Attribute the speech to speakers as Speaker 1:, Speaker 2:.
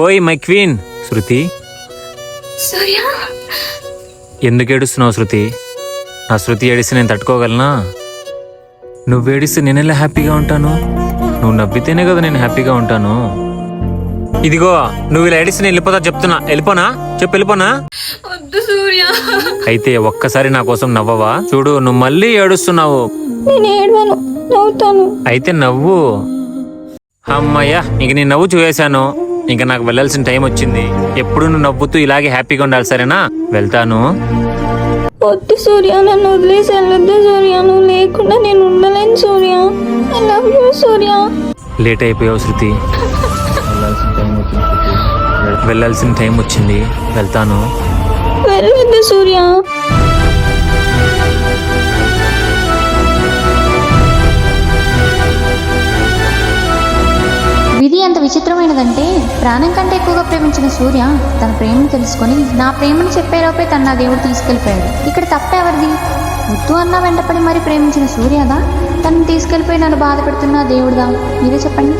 Speaker 1: ఓయ్ my queen శృతి.
Speaker 2: సూర్య,
Speaker 1: ఎందుకు ఏడుస్తున్నావు శృతి? నా శృతి ఏడిస్తే నేను తట్టుకోగలనా? నువ్వు ఏడిస్తే నేనెలా హ్యాపీగా ఉంటాను? నువ్వు నవ్వితేనే కదా నేను హ్యాపీగా ఉంటాను. ఇదిగో నువ్వు ఇలా ఏడిస్తే నేను వెళ్ళిపోతా చెప్తున్నా. వెళ్ళిపోనా? చెప్పు వెళ్ళిపోనా?
Speaker 2: వద్దు సూర్య.
Speaker 1: అయితే ఒక్కసారి నా కోసం నవ్వవా? చూడు నువ్వు మళ్ళీ ఏడుస్తున్నావు.
Speaker 2: నేను ఏడవను, నవ్వుతాను.
Speaker 1: అయితే నవ్వు. అమ్మయ్యా, ఇంక నేను నవ్వు చూసేశాను. ఇంకా నాకు వెళ్ళాల్సిన టైం వచ్చింది. ఎప్పుడు నువ్వు నవ్వుతూ ఇలాగే హ్యాపీగా ఉండాలి, సరేనా? వెళ్తాను.
Speaker 2: వద్దు సూర్య, నన్ను వదిలేసి వెళ్ళొద్దు సూర్య. నువ్వు లేకుండా నేను ఉండలేను Surya. I love you Surya.
Speaker 1: Late అయిపోయావు శృతి. వెళ్ళాల్సిన టైం వచ్చింది. వెళ్తాను.
Speaker 2: వెళ్ళొద్దు సూర్య.
Speaker 3: విధి ఎంత విచిత్రమైనదంటే, ప్రాణం కంటే ఎక్కువగా ప్రేమించిన సూర్య తన ప్రేమను తెలుసుకొని నా ప్రేమను చెప్పేలోపే తన నా దేవుడు తీసుకెళ్ళిపోయాడు. ఇక్కడ తప్పెవరిది? వద్దు అన్నా వెంటపడి మరి ప్రేమించిన సూర్యదా, తనను తీసుకెళ్ళిపోయి నన్ను బాధ పెడుతున్న దేవుడుదా? మీరే చెప్పండి.